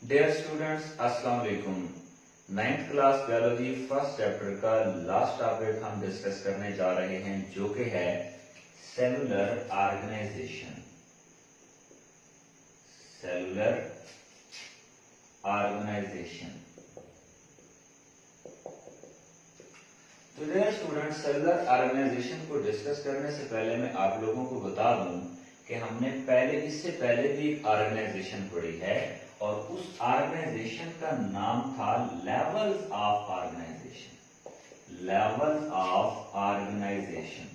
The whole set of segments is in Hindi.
डियर स्टूडेंट्स, अस्सलाम वालेकुम। 9th class biology first chapter का लास्ट टॉपिक हम डिस्कस करने जा रहे हैं, जो कि है सेलुलर ऑर्गेनाइजेशन। Cellular organisation. तो डियर स्टूडेंट्स, सेलुलर ऑर्गेनाइजेशन को डिस्कस करने से पहले मैं आप लोगों को बता दूं कि हमने इससे पहले भी एक ऑर्गेनाइजेशन पढ़ी है और उस ऑर्गेनाइजेशन का नाम था levels of organisation. Levels of organisation.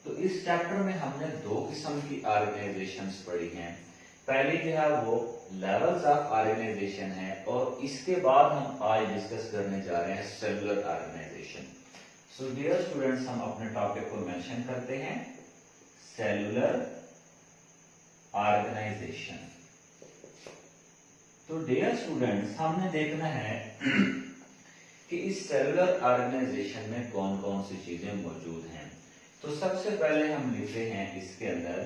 तो इस चैप्टर में हमने दो किस्म की ऑर्गेनाइजेशंस पढ़ी हैं। पहली जो है वो लेवल्स ऑफ ऑर्गेनाइजेशन है और इसके बाद हम आज डिस्कस करने जा रहे हैं cellular organisation. So dear students, हम अपने टॉपिक को मेंशन करते हैं, सेलुलर ऑर्गेनाइजेशन। तो डियर स्टूडेंट्स, हमने देखना है कि इस सेलुलर ऑर्गेनाइजेशन में कौन कौन सी चीजें मौजूद हैं। तो सबसे पहले हम लिखते हैं इसके अंदर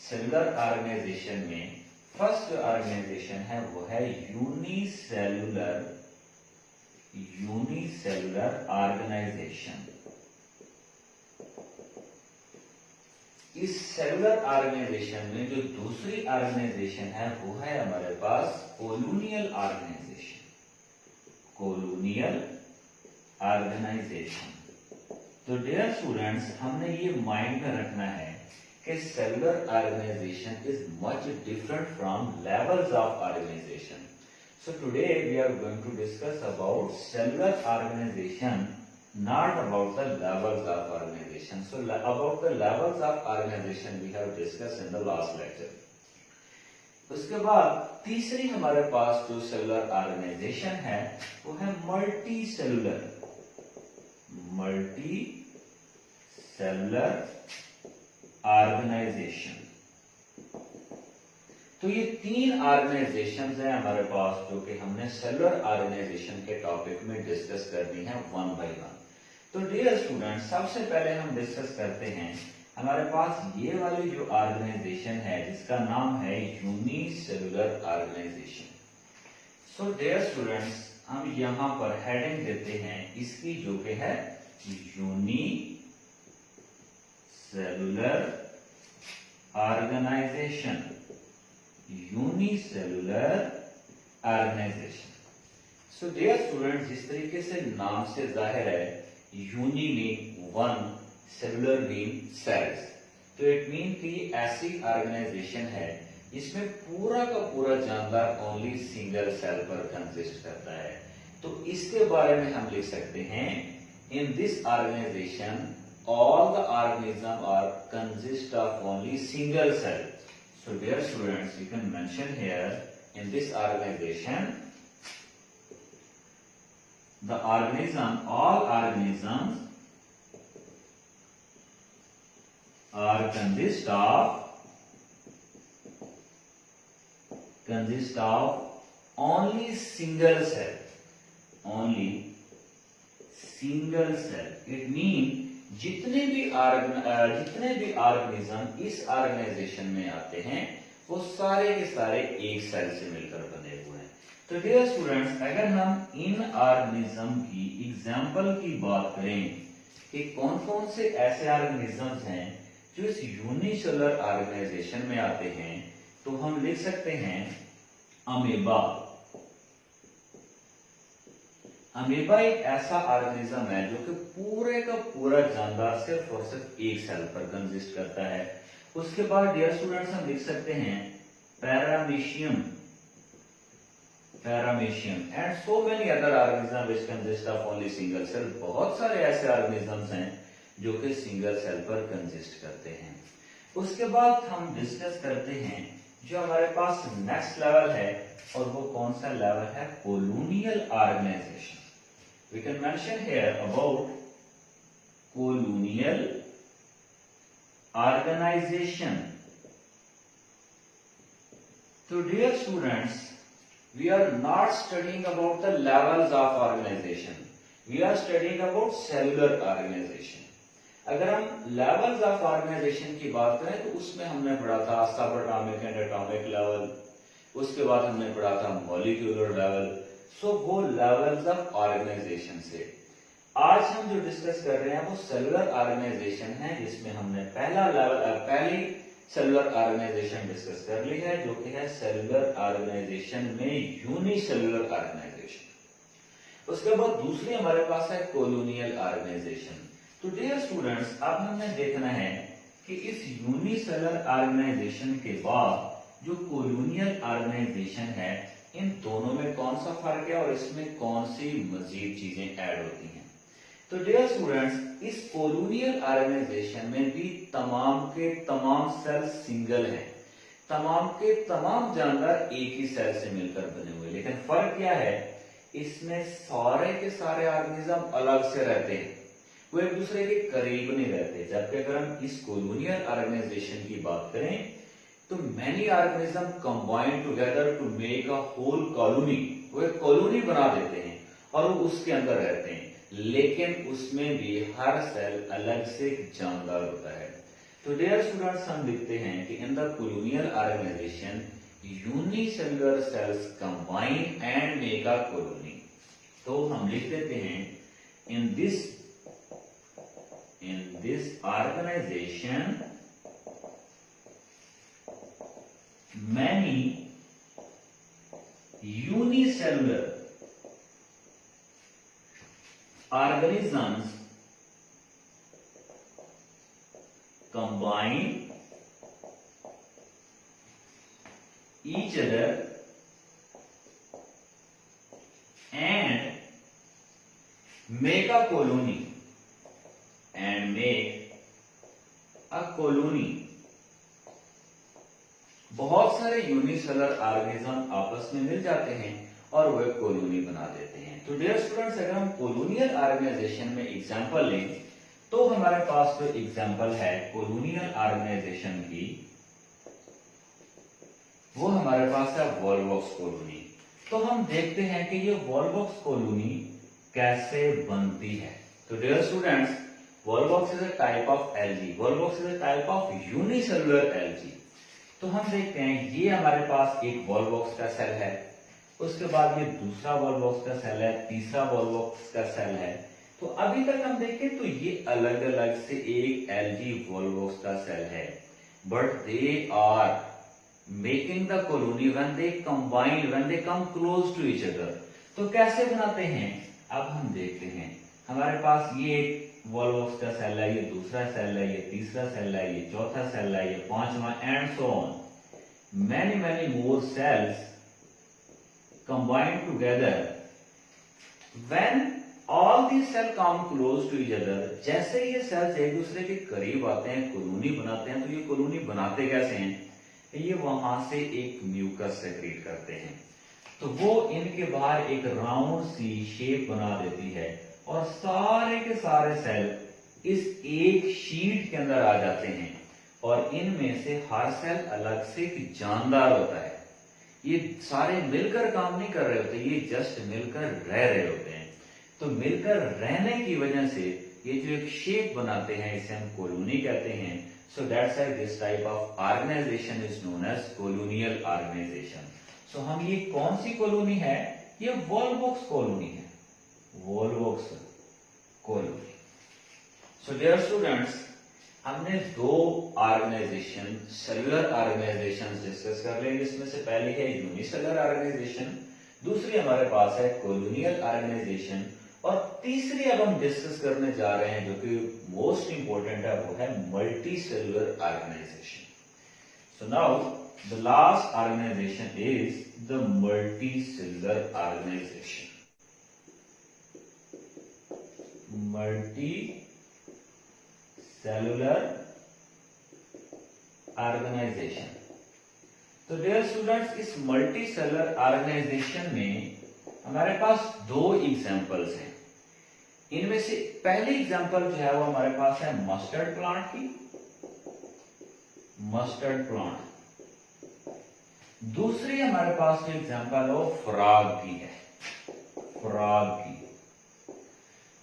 सेलुलर ऑर्गेनाइजेशन में फर्स्ट ऑर्गेनाइजेशन है वो है यूनिसेलुलर ऑर्गेनाइजेशन। इस सेलुलर ऑर्गेनाइजेशन में जो दूसरी ऑर्गेनाइजेशन है वो है हमारे पास कोलोनियल ऑर्गेनाइजेशन। Colonial organisation. तो डियर स्टूडेंट्स, हमने ये माइंड में रखना है कि cellular organisation is much different from levels of organisation. So today we are going to discuss about cellular organisation, not about the levels of organization. So about the levels of organization we have discussed in the last lecture. उसके बाद तीसरी हमारे पास जो सेलुलर ऑर्गेनाइजेशन है वो है मल्टी सेलुलर ऑर्गेनाइजेशन। तो ये तीन ऑर्गेनाइजेशंस हैं हमारे पास जो कि हमने सेलुलर ऑर्गेनाइजेशन के टॉपिक में डिस्कस करनी है वन बाय वन। तो डियर स्टूडेंट्स, सबसे पहले हम डिस्कस करते हैं हमारे पास ये वाली जो ऑर्गेनाइजेशन है जिसका नाम है unicellular organisation. So dear students, हम यहां पर हेडिंग देते हैं इसकी जो कि है unicellular organisation. Unicellular organisation. So dear students, जिस तरीके से नाम से जाहिर है, uni mean one, cellular mean cells, तो इट मीन कि ऐसी ऑर्गेनाइजेशन है जिसमें पूरा का पूरा जानदार ओनली सिंगल सेल पर कंसिस्ट करता है। तो इसके बारे में हम लिख सकते हैं, in this organisation all the organism are consist of only single cell. So dear students, you can mention here, in this organization the organism, all organisms are consist of only single cell. Only single cell. It means जितने भी ऑर्गेनिज्म इस ऑर्गेनाइजेशन में आते हैं वो सारे के सारे एक सेल से मिलकर बने हुए हैं। तो डियर स्टूडेंट्स, अगर हम इन ऑर्गेनिज्म की एग्जांपल की बात करें कि कौन कौन से ऐसे ऑर्गेनिजम्स हैं जो इस यूनिसेलुलर ऑर्गेनाइजेशन में आते हैं, तो हम लिख सकते हैं अमीबा। अमीबा एक ऐसा ऑर्गेनिज्म है जो कि पूरे का पूरा जानदार सिर्फ और सिर्फ एक सेल पर कंसिस्ट करता है। उसके बाद डियर स्टूडेंट्स, हम लिख सकते हैं paramecium and so many other organism which consist of only single cell. बहुत सारे ऐसे ऑर्गेनिजम्स हैं जो कि सिंगल सेल पर कंसिस्ट करते हैं। उसके बाद हम डिस्कस करते हैं जो हमारे पास नेक्स्ट लेवल है, और वो कौन सा लेवल है? Colonial organisation. We can mention here about colonial organization. So dear students, we are not studying about the levels of organization. We are studying about cellular organization. अगर हम लेवल्स ऑफ ऑर्गेनाइजेशन की बात करें तो उसमें हमने पढ़ा था सब एटॉमिक एंड एटॉमिक लेवल, उसके बाद हमने पढ़ा था मॉलिक्यूलर लेवल। सो वो लेवल्स ऑफ ऑर्गेनाइजेशन से आज हम जो डिस्कस कर रहे हैं वो सेलुलर ऑर्गेनाइजेशन है, जिसमें हमने पहली सेलुलर ऑर्गेनाइजेशन डिस्कस कर ली है, जो कि है सेलुलर ऑर्गेनाइजेशन में यूनिसेलुलर ऑर्गेनाइजेशन। उसके बाद दूसरी हमारे पास है कोलोनियल ऑर्गेनाइजेशन। तो डियर स्टूडेंट्स, अब हमने देखना है कि इस यूनिसेलुलर ऑर्गेनाइजेशन के बाद जो कोलोनियल ऑर्गेनाइजेशन है, इन दोनों में कौन सा फर्क है और इसमें कौन सी मजीद चीजें ऐड होती हैं। तो डियर स्टूडेंट्स, इस कोलोनियल ऑर्गेनाइजेशन में भी तमाम के तमाम सेल सिंगल हैं, तमाम के तमाम जानदार एक ही सेल से मिलकर बने हुए, लेकिन फर्क क्या है, इसमें सारे के सारे ऑर्गेनिज्म अलग से रहते हैं, वो एक दूसरे के करीब नहीं रहते। जबकि अगर हम इस कोलोनियल ऑर्गेनाइजेशन की बात करें तो many organism combine together to make a whole colony, वो एक कॉलोनी बना देते हैं और वो उसके अंदर रहते हैं, लेकिन उसमें भी हर सेल अलग से जानदार होता है। तो डियर स्टूडेंट्स, हम लिखते हैं कि in the colonial organisation unicellular cells combine and make a colony. तो हम लिख देते हैं in this organisation many unicellular organisms combine each other and make a colony बहुत सारे यूनिसेलुलर ऑर्गेनिज्म आपस में मिल जाते हैं और वो एक कॉलोनी बना देते हैं। तो डियर स्टूडेंट्स, अगर हम कोलोनियल ऑर्गेनाइजेशन में एग्जांपल लें तो हमारे पास जो एग्जांपल है कोलोनियल ऑर्गेनाइजेशन की, वो हमारे पास है वॉलबॉक्स कॉलोनी। तो हम देखते हैं कि ये वॉलबॉक्स कॉलोनी कैसे बनती है। तो dear students, Volvox is a type of algae, Volvox is a type of unicellular algae. तो हम देखते हैं ये हमारे पास एक वॉलबॉक्स का सेल है, उसके बाद ये दूसरा वॉलबॉक्स का सेल है, तीसरा वॉलबॉक्स का सेल है। तो अभी तक हम देखें तो ये अलग अलग से एक एल्गी वॉलबॉक्स का सेल है, but they are making the colony when they combine, when they come close to each other. तो कैसे बनाते हैं, अब हम देखते हैं। हमारे पास ये एक वॉलबॉक्स का सेल है, ये दूसरा सेल है, ये तीसरा सेल है, ये चौथा सेल है, ये पांचवा, and so on. Many more cells combine together when all these cell come close to each other. जैसे ये सेल्स एक दूसरे के करीब आते हैं, कॉलोनी बनाते हैं। तो ये कॉलोनी बनाते कैसे हैं, ये वहां से एक म्यूकस सेक्रेट करते हैं, तो वो इनके बाहर एक राउंड सी शेप बना देती है और सारे के सारे सेल इस एक शीट के अंदर आ जाते हैं और इनमें से हर सेल अलग से जानदार होता है। ये सारे मिलकर काम नहीं कर रहे होते, ये जस्ट मिलकर रह रहे होते हैं। तो मिलकर रहने की वजह से ये जो एक शेप बनाते हैं, इसे हम कॉलोनी कहते हैं। So that's why this type of organisation is known as colonial organisation. So हम ये कौन सी कॉलोनी है, ये वॉलबॉक्स कॉलोनी है, Volvox colony. So dear students, हमने दो ऑर्गेनाइजेशन सेलुलर ऑर्गेनाइजेशन डिस्कस कर लेंगे। इसमें से पहली है यूनिसेलुलर ऑर्गेनाइजेशन, दूसरी हमारे पास है कोलोनियल ऑर्गेनाइजेशन, और तीसरी अब हम डिस्कस करने जा रहे हैं जो कि मोस्ट इंपॉर्टेंट है, वो है multicellular organisation. So now the last organisation is the multicellular organisation. Multicellular organisation. तो डियर स्टूडेंट्स, इस मल्टी सेलुलर ऑर्गेनाइजेशन में हमारे पास दो एग्जांपल्स हैं। इनमें से पहली एग्जांपल जो है वो हमारे पास है मस्टर्ड प्लांट की, मस्टर्ड प्लांट। दूसरी हमारे पास जो एग्जांपल है वो फ्रॉग की है, फ्रॉग की।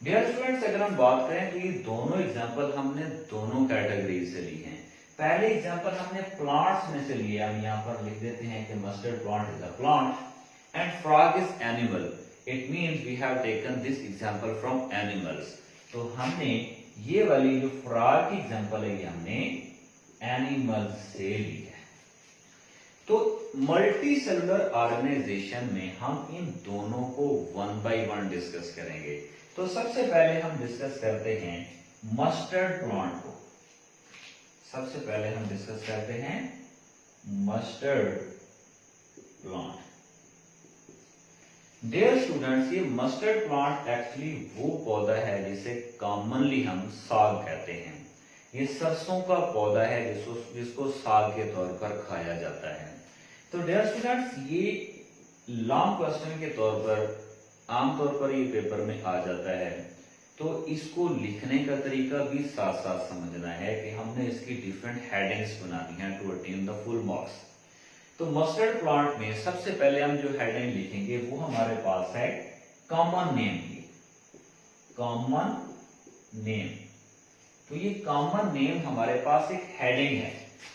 डियर स्टूडेंट्स, अगर हम बात करें तो ये दोनों एग्जांपल हमने दोनों कैटेगरी से ली हैं। पहले एग्जांपल हमने प्लांट्स में से लिया, हम यहाँ पर लिख देते हैं कि mustard plant is a plant and frog is animal, it means we have taken this example from animals. तो हमने ये वाली जो फ्रॉग की एग्जांपल है ये हमने एनिमल्स से ली है। तो मल्टी सेलुलर ऑर्गेनाइजेशन में हम इन दोनों को वन बाय वन डिस्कस करेंगे। तो सबसे पहले हम डिस्कस करते हैं मस्टर्ड प्लांट को। सबसे पहले हम डिस्कस करते हैं मस्टर्ड प्लांट। डियर स्टूडेंट्स, ये मस्टर्ड प्लांट एक्चुअली वो पौधा है जिसे कॉमनली हम साग कहते हैं। ये सरसों का पौधा है जिसको साग के तौर पर खाया जाता है। तो डियर स्टूडेंट्स, ये लॉन्ग क्वेश्चन के तौर पर आमतौर पर ये पेपर में आ जाता है, तो इसको लिखने का तरीका भी साथ साथ समझना है कि हमने इसकी डिफरेंट हेडिंग्स बनानी है to attain the full marks. तो मस्टर्ड प्लांट में सबसे पहले हम जो हेडिंग लिखेंगे वो हमारे पास है कॉमन नेम की, कॉमन नेम। तो ये कॉमन नेम हमारे पास एक हेडिंग है,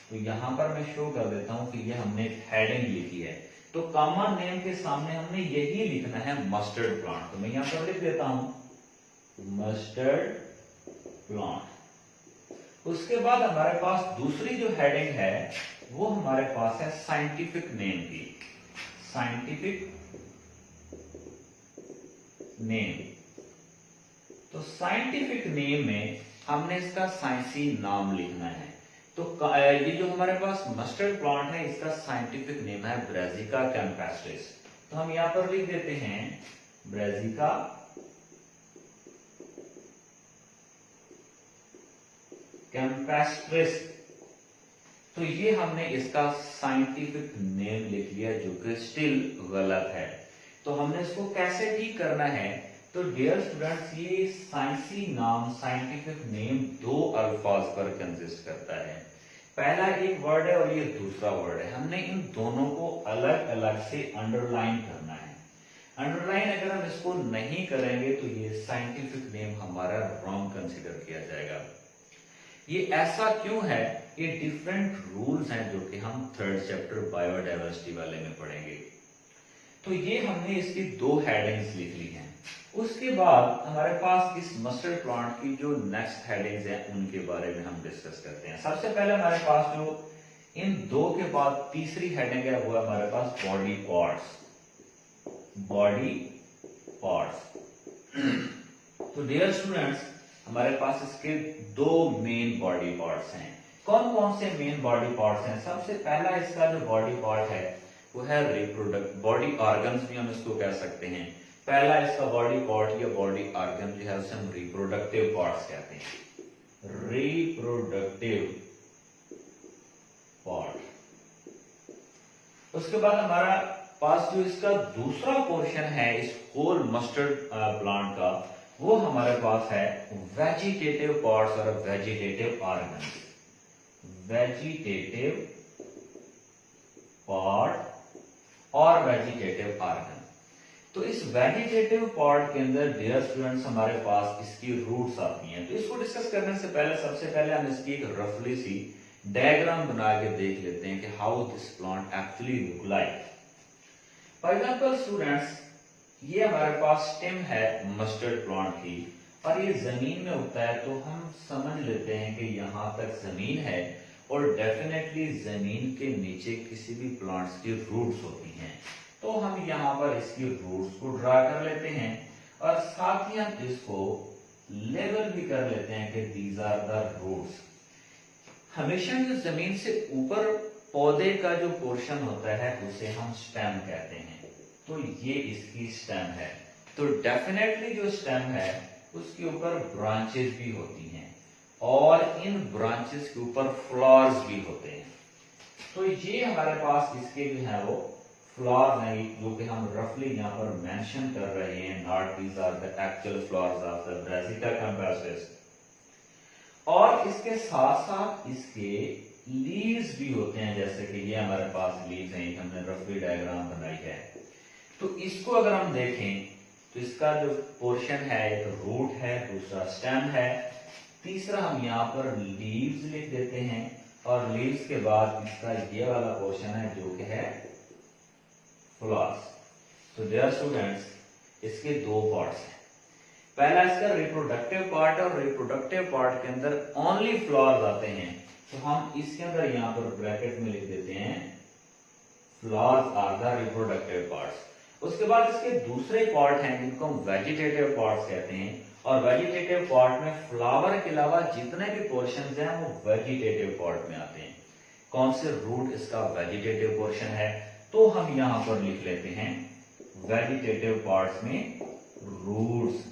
तो यहां पर मैं शो कर देता हूं कि ये हमने एक हेडिंग लिखी है। तो कॉमन नेम के सामने हमने यही लिखना है मस्टर्ड प्लांट। तो मैं यहां पर लिख देता हूं मस्टर्ड प्लांट। उसके बाद हमारे पास दूसरी जो हेडिंग है वो हमारे पास है साइंटिफिक नेम की, साइंटिफिक नेम। तो साइंटिफिक नेम में हमने इसका साइंसी नाम लिखना है। तो ये जो हमारे पास मस्टर्ड प्लांट है इसका साइंटिफिक नेम है ब्रासिका कैम्पेस्ट्रिस। तो हम यहां पर लिख देते हैं ब्रासिका कैम्पेस्ट्रिस। तो ये हमने इसका साइंटिफिक नेम लिख लिया जो कि स्टिल गलत है। तो हमने इसको कैसे ठीक करना है? तो डियर स्टूडेंट्स, ये साइंसी नाम, साइंटिफिक नेम दो अल्फाज पर कंसिस्ट करता है। पहला एक वर्ड है और ये दूसरा वर्ड है। हमने इन दोनों को अलग अलग से अंडरलाइन करना है। अंडरलाइन अगर हम इसको नहीं करेंगे तो ये साइंटिफिक नेम हमारा रॉन्ग कंसिडर किया जाएगा। ये ऐसा क्यों है? ये डिफरेंट रूल्स हैं जो कि हम थर्ड चैप्टर बायोडाइवर्सिटी वाले में पढ़ेंगे। तो ये हमने इसकी दो हेडिंग्स लिख ली हैं। उसके बाद हमारे पास इस मस्टर्ड प्लांट की जो नेक्स्ट हेडिंग्स हैं उनके बारे में हम डिस्कस करते हैं। सबसे पहले हमारे पास जो इन दो के बाद तीसरी हेडिंग है वो हमारे पास बॉडी पार्ट्स, बॉडी पार्ट्स। तो डियर स्टूडेंट्स, हमारे पास इसके दो मेन बॉडी पार्ट्स हैं। कौन कौन से मेन बॉडी पार्ट्स हैं? सबसे पहला इसका जो बॉडी पार्ट है वो है रिप्रोडक्ट बॉडी ऑर्गन्स भी हम इसको कह सकते हैं। पहला इसका बॉडी पार्ट या बॉडी ऑर्गन जो है उसे हम रिप्रोडक्टिव पार्ट्स कहते हैं, रिप्रोडक्टिव पार्ट। उसके बाद हमारा पास जो इसका दूसरा पोर्शन है इस होल मस्टर्ड प्लांट का, वो हमारे पास है वेजिटेटिव पार्ट्स और वेजिटेटिव ऑर्गन्स। वेजिटेटिव पार्ट और वेजिटेटिव ऑर्गन। तो इस वेजिटेटिव पार्ट के अंदर डियर स्टूडेंट्स हमारे पास इसकी रूट्स आती हैं। तो इसको डिस्कस करने से पहले सबसे पहले हम इसकी एक रफली सी डायग्राम बना के देख लेते हैं कि how this plant actually look like. For example students, ये हमारे पास स्टेम है मस्टर्ड प्लांट की और ये जमीन में उगता है। तो हम समझ लेते हैं कि यहां तक जमीन है और डेफिनेटली जमीन के नीचे किसी भी प्लांट्स की रूट्स होती हैं। तो हम यहाँ पर इसकी रूट्स को ड्रा कर लेते हैं और साथ ही हम इसको लेबल भी कर लेते हैं कि दीज आर द रूट्स। हमेशा जो जमीन से ऊपर पौधे का जो पोर्शन होता है उसे हम स्टेम कहते हैं। तो ये इसकी स्टेम है। तो डेफिनेटली जो स्टेम है उसके ऊपर ब्रांचेस भी होती हैं और इन ब्रांचेस के ऊपर फ्लावर्स भी होते हैं। तो ये हमारे पास इसके जो है वो फ्लावर्स हैं जो कि हम रफली यहाँ पर मेंशन कर रहे हैं, not these are the actual flowers of the Brassica campestris. और इसके साथ साथ इसके लीव्स भी होते हैं, जैसे कि ये हमारे पास लीव्स हैं, हमने रफली डायग्राम बनाई है। तो इसको अगर हम देखें तो इसका जो पोर्शन है एक रूट है, दूसरा स्टेम है, तीसरा हम यहाँ पर लीव्स लिख देते हैं और लीव्स के बाद इसका ये वाला पोर्शन है जो कि है फ्लावर्स। तो डियर स्टूडेंट्स, इसके दो पार्ट्स हैं। पहला इसका रिप्रोडक्टिव पार्ट, और रिप्रोडक्टिव पार्ट के अंदर ओनली फ्लावर्स आते हैं। तो हम इसके अंदर यहाँ पर ब्रैकेट में लिख देते हैं flowers are the reproductive parts. उसके बाद इसके दूसरे पार्ट हैं जिनको हम वेजिटेटिव पार्ट्स कहते हैं, और वेजिटेटिव पार्ट में फ्लावर के अलावा जितने भी पोर्शंस हैं वो वेजिटेटिव पार्ट में आते हैं। कौन से? रूट इसका वेजिटेटिव पोर्शन है, तो हम यहां पर लिख लेते हैं वेजिटेटिव पार्ट्स में रूट्स।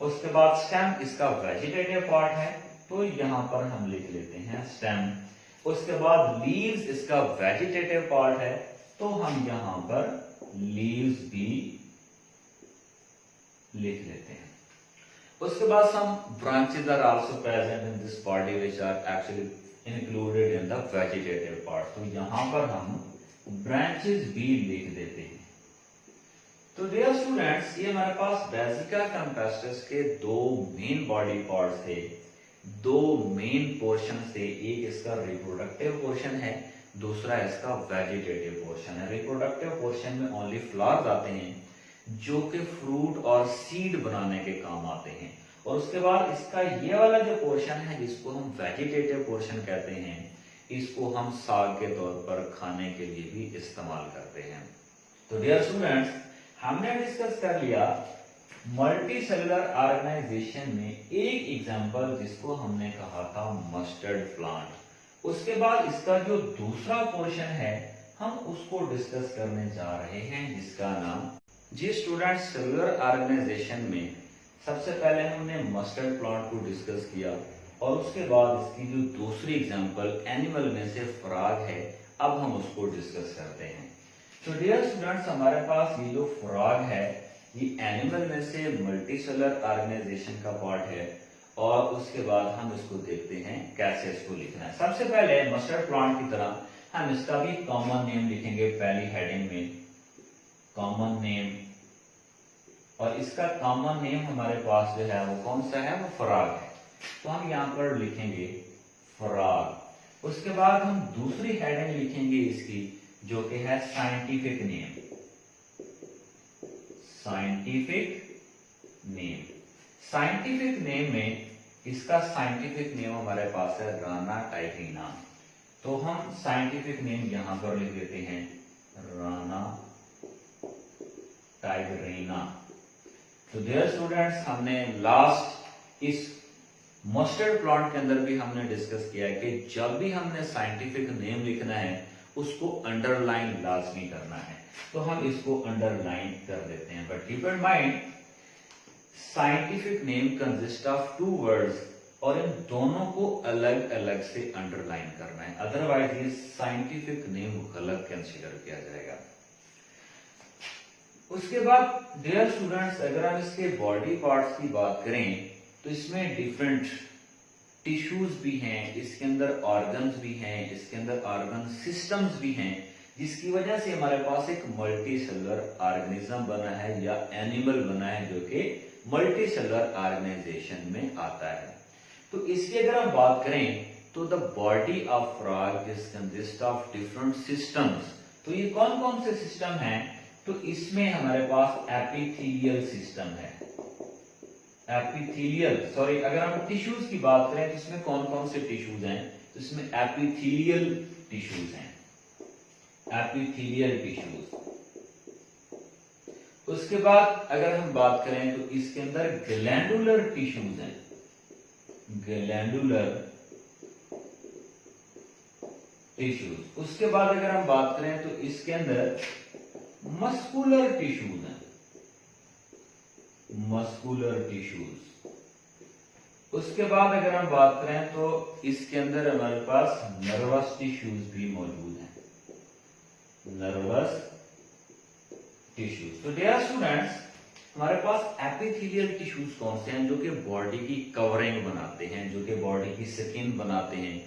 उसके बाद स्टेम इसका वेजिटेटिव पार्ट है, तो यहां पर हम लिख लेते हैं स्टेम। उसके बाद लीव्स इसका वेजिटेटिव पार्ट है, तो हम यहां पर लीव्स भी लिख लेते हैं। उसके बाद some branches are also present in this body which are actually included in the vegetative part। तो यहां पर हम branches भी लिख देते हैं। तो डियर स्टूडेंट्स, ये हमारे पास बेसिका कैम्पेस्ट्रस के दो मेन बॉडी पार्ट्स थे, दो मेन पोर्शन थे। एक इसका रिप्रोडक्टिव पोर्शन है, दूसरा इसका वेजिटेटिव पोर्शन है। रिप्रोडक्टिव पोर्शन में ओनली फ्लावर्स आते हैं जो कि फ्रूट और सीड बनाने के काम आते हैं, और उसके बाद इसका ये वाला जो पोर्शन है जिसको हम वेजिटेटिव पोर्शन कहते हैं, इसको हम साग के तौर पर खाने के लिए भी इस्तेमाल करते हैं। तो डियर स्टूडेंट्स, हमने डिस्कस कर लिया मल्टी सेलुलर ऑर्गेनाइजेशन में एक एग्जांपल जिसको हमने कहा था मस्टर्ड प्लांट। उसके बाद इसका जो दूसरा पोर्शन है हम उसको डिस्कस करने जा रहे हैं जिसका नाम, जी स्टूडेंट्स, सेलुलर ऑर्गेनाइजेशन में सबसे पहले हमने मस्टर्ड प्लांट को डिस्कस किया, और उसके बाद इसकी जो दूसरी एग्जांपल एनिमल में से फ्रॉग है, अब हम उसको डिस्कस करते हैं। तो डियर स्टूडेंट्स, हमारे पास ये जो फ्रॉग है ये एनिमल में से मल्टी सेलुलर ऑर्गेनाइजेशन का पार्ट है, और उसके बाद हम इसको देखते हैं कैसे इसको लिखना है। सबसे पहले मस्टर्ड प्लांट की तरह हम इसका भी कॉमन नेम लिखेंगे पहली हेडिंग में, कॉमन नेम, और इसका कॉमन नेम हमारे पास जो है वो कौन सा है? वो फ्रॉग है। तो हम यहाँ पर लिखेंगे फ्रॉग। उसके बाद हम दूसरी हेडिंग लिखेंगे इसकी जो कि है scientific name, scientific name. Scientific name में इसका साइंटिफिक नेम हमारे पास है राना टाइग्रीना, तो हम साइंटिफिक नेम यहां पर लिख देते हैं राना टाइग्रीना। तो डियर स्टूडेंट्स, हमने लास्ट इस मस्टर्ड प्लांट के अंदर भी हमने डिस्कस किया है कि जब भी हमने साइंटिफिक नेम लिखना है उसको अंडरलाइन लाजमी करना है, तो हम इसको अंडरलाइन कर देते हैं। But keep in mind scientific name consist of two words, और इन दोनों को अलग अलग से अंडरलाइन करना है, अदरवाइज ये साइंटिफिक नेम गलत कंसीडर किया जाएगा। उसके बाद डियर स्टूडेंट्स, अगर हम इसके बॉडी पार्ट्स की बात करें तो इसमें डिफरेंट टिश्यूज भी हैं, इसके अंदर ऑर्गन्स भी हैं, इसके अंदर ऑर्गन सिस्टम्स भी हैं, जिसकी वजह से हमारे पास एक मल्टी सेलुलर ऑर्गेनिज्म बना है या एनिमल बना है जो कि मल्टी सेलुलर ऑर्गेनाइजेशन में आता है। तो इसकी अगर हम बात करें तो the body of frog is consist of different systems. तो ये कौन कौन से सिस्टम हैं? तो इसमें हमारे पास एपिथेलियल सिस्टम है, एपिथेलियल, सॉरी, अगर हम टिश्यूज की बात करें तो इसमें कौन कौन से टिश्यूज हैं? तो इसमें एपिथेलियल टिश्यूज हैं, एपिथेलियल टिश्यूज। उसके बाद अगर हम बात करें तो इसके अंदर ग्लैंडुलर टिश्यूज हैं, ग्लैंडुलर टिश्यूज। उसके बाद अगर हम बात करें तो इसके अंदर मस्कुलर टिश्यूज हैं, मस्कुलर टिश्यूज। उसके बाद अगर हम बात करें तो इसके अंदर हमारे पास नर्वस टिश्यूज भी मौजूद हैं, नर्वस टिश्यूज। तो डियर स्टूडेंट्स, हमारे पास एपिथेलियल टिश्यूज कौन से हैं? जो कि बॉडी की कवरिंग बनाते हैं, जो कि बॉडी की स्किन बनाते हैं।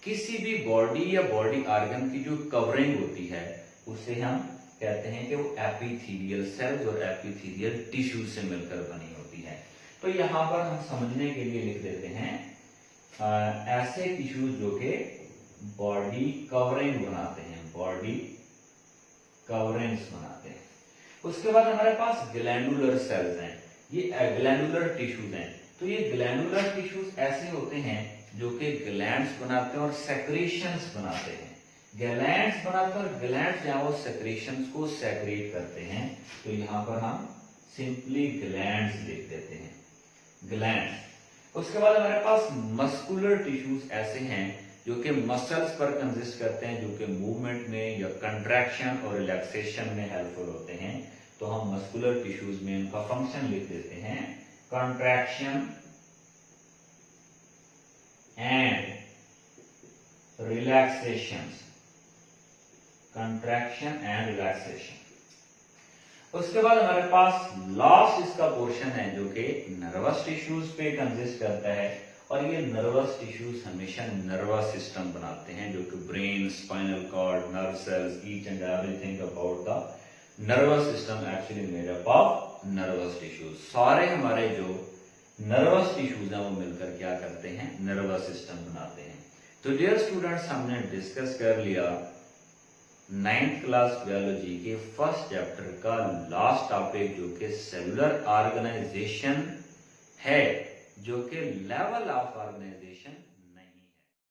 किसी भी बॉडी या बॉडी ऑर्गन की जो कवरिंग होती है उसे हम कहते हैं कि वो एपिथेलियल सेल्स और एपिथेलियल टिश्यूज से मिलकर बनी होती है। तो यहां पर हम समझने के लिए लिख देते हैं ऐसे टिश्यूज जो कि बॉडी कवरिंग बनाते हैं, बॉडी कवरिंग्स बनाते हैं। उसके बाद हमारे पास ग्लैंडुलर सेल्स हैं, ये ग्लैंडुलर टिश्यूज हैं। तो ये ग्लैंडुलर टिश्यूज ऐसे होते हैं जो कि ग्लैंड्स बनाते हैं और सेक्रेशंस बनाते हैं। ग्लैंड्स बनाते हैं और ग्लैंड्स जहां वो सेक्रेशंस को सेक्रेट करते हैं, तो यहां पर हम सिंपली ग्लैंड्स लिख देते हैं, ग्लैंड्स। उसके बाद हमारे पास मस्कुलर टिश्यूज ऐसे हैं जो कि मसल्स पर कंसिस्ट करते हैं, जो कि मूवमेंट में या कंट्रैक्शन और रिलैक्सेशन में हेल्पफुल होते हैं। तो हम मस्कुलर टिश्यूज में इनका फंक्शन लिख देते हैं, contraction and relaxation, contraction and relaxation. उसके बाद हमारे पास लास्ट इसका पोर्शन है जो कि नर्वस टिश्यूज पे कंसिस्ट करता है, और ये नर्वस टिश्यूज हमेशा नर्वस सिस्टम बनाते हैं, जो कि brain, spinal cord, nerve cells, each and everything about the nervous system actually made up of nervous tissues. सारे हमारे जो नर्वस टिश्यूज हैं वो मिलकर क्या करते हैं, नर्वस सिस्टम बनाते हैं। तो डियर स्टूडेंट्स, हमने डिस्कस कर लिया 9th क्लास बायोलॉजी के फर्स्ट चैप्टर का लास्ट टॉपिक, जो कि सेलुलर ऑर्गेनाइजेशन है, जो कि लेवल ऑफ ऑर्गेनाइजेशन